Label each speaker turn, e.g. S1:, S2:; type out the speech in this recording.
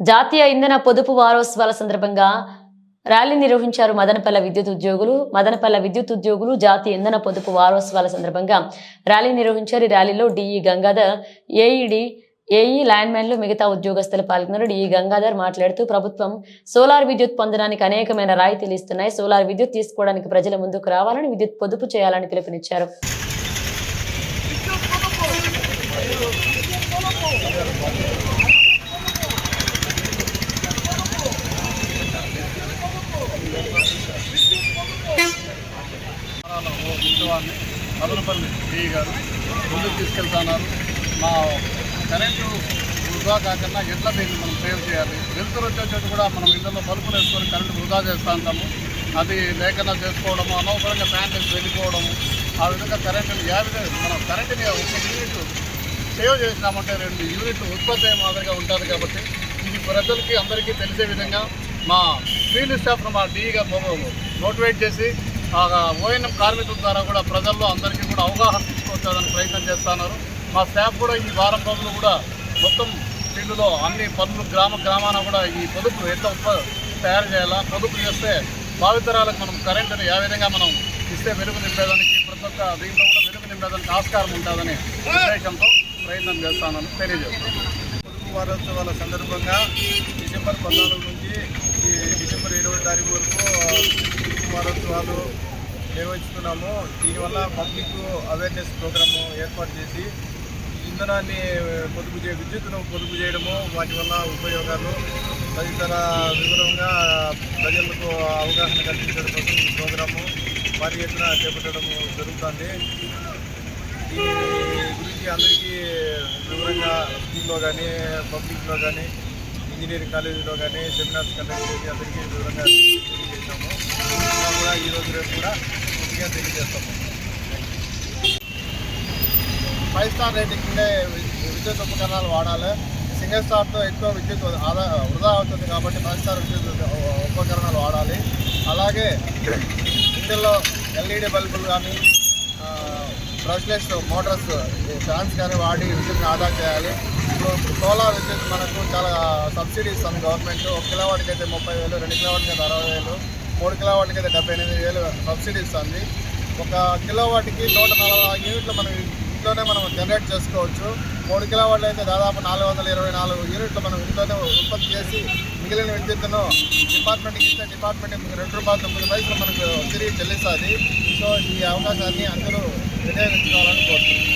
S1: జాతీయ ఇంధన పొదుపు వారోత్సవాల సందర్భంగా ర్యాలీ నిర్వహించారు మదనపల్లె విద్యుత్ ఉద్యోగులు జాతీయ ఇంధన పొదుపు వారోత్సవాల సందర్భంగా ర్యాలీ నిర్వహించారు. ఈ ర్యాలీలో డిఈ గంగాధర్, ఏఈ లైన్మెన్లు, మిగతా ఉద్యోగస్తులు పాల్గొన్నారు. డిఈ గంగాధర్ మాట్లాడుతూ ప్రభుత్వం సోలార్ విద్యుత్ పొందడానికి అనేకమైన రాయితీలు ఇస్తున్నాయి. సోలార్ విద్యుత్ తీసుకోవడానికి ప్రజల ముందుకు రావాలని, విద్యుత్ పొదుపు చేయాలని పిలుపునిచ్చారు.
S2: మదనపల్లి డిఈ గారు ముందుకు తీసుకెళ్తున్నారు. మా కరెంటు వృధా కాకుండా ఎట్లా దీన్ని మనం సేవ్ చేయాలి, వెలుతురు వచ్చేటట్టు కూడా మనం ఇళ్ళలో బల్బులు వేసుకొని కరెంటు వృధా చేస్తూ ఉంటాము. అది లేకుండా చేసుకోవడము, అనవసరంగా ఫ్యాన్ వేసి వెళ్ళిపోవడము, ఆ విధంగా కరెంటుని మనం కరెంటుని ఒక యూనిట్ సేవ్ చేసినామంటే 2 యూనిట్లు ఉత్పత్తి అయ్యే మాదిరిగా ఉంటుంది. కాబట్టి ఇది ప్రజలకి అందరికీ తెలిసే విధంగా మా ఫీల్డ్ స్టాఫ్ను మా డిఈ గారు మోటివేట్ చేసి ఓఎన్ఎం కార్మికుల ద్వారా కూడా ప్రజల్లో అందరికీ కూడా అవగాహన తీసుకొచ్చాలని ప్రయత్నం చేస్తున్నారు. మా స్టాఫ్ కూడా ఈ వారం రోజులు కూడా మొత్తం ఫీల్డ్లో అన్ని పనులు గ్రామాన కూడా ఈ పొదుపు ఎట్లా తయారు చేయాలా, పొదుపు చేస్తే భావితరాలకు మనం కరెంటుని ఏ విధంగా మనం ఇస్తే వెలుగు నింపేదానికి ప్రతి ఒక్క దీంట్లో కూడా వెలుగు నింపేదానికి ఆస్కారం ఉంటుందని ఉద్దేశంతో ప్రయత్నం చేస్తానని తెలియజేస్తాను.
S3: పొదుపు వారోత్సవాల సందర్భంగా డిసెంబర్ 14 నుంచి డిసెంబర్ 20వ తారీఖు వరకు పొదుపు వారోత్సవాలు నిర్వహిస్తున్నాము. దీనివల్ల పబ్లిక్ అవేర్నెస్ ప్రోగ్రాము ఏర్పాటు చేసి ఇంధనాన్ని విద్యుత్తును పొదుపు చేయడము, వాటి వల్ల ఉపయోగాలు తదితర వివరంగా ప్రజలకు అవగాహన కల్పించడం కోసం ఈ ప్రోగ్రాము భారీ ఎత్తున చేపట్టడం జరుగుతుంది. దీని గురించి అందరికీ వివరంగా స్కూల్లో కానీ, పబ్లిక్లో కానీ, ఇంజనీరింగ్ కాలేజీలో కానీ సెమినార్స్ కండక్ట్ చేసి అందరికీ వివరంగా తెలియజేస్తాము. కూడా ఈరోజు రేపు కూడా పూర్తిగా తెలియజేస్తాము. 5 స్టార్ రేటింగ్ ఉండే విద్యుత్ ఉపకరణాలు వాడాలి. సింగిల్ స్టార్తో ఎక్కువ విద్యుత్ వృధా అవుతుంది కాబట్టి 5 స్టార్ విద్యుత్ ఉపకరణాలు వాడాలి. అలాగే ఇందులో ఎల్ఈడి బల్బులు కానీ, బ్రష్లెస్ మోటార్స్, ఫ్యాన్స్ కానీ వాడి విద్యుత్ని ఆదా చేయాలి. ఇప్పుడు సోలార్ విద్యుత్ మనకు చాలా సబ్సిడీ ఇస్తుంది గవర్నమెంట్. 1 కిలోవాట్కి అయితే 30,000, 2 కిలోవాట్కి అయితే 60,000, 3 కిలోవాట్కి అయితే 78,000 సబ్సిడీ ఇస్తుంది. 1 కిలోవాట్కి 140 యూనిట్లు మనం ఇంట్లోనే మనం జనరేట్ చేసుకోవచ్చు. 3 కిలోవాట్లు అయితే దాదాపు 424 యూనిట్లు మనం ఇంట్లోనే ఉత్పత్తి చేసి మిగిలిన విద్యుత్తును డిపార్ట్మెంట్కి ఇస్తే డిపార్ట్మెంట్ ₹2.9 మనకు తిరిగి చెల్లిస్తుంది. సో ఈ అవకాశాన్ని అందరూ వినియోగించుకోవాలని కోరుతున్నాను.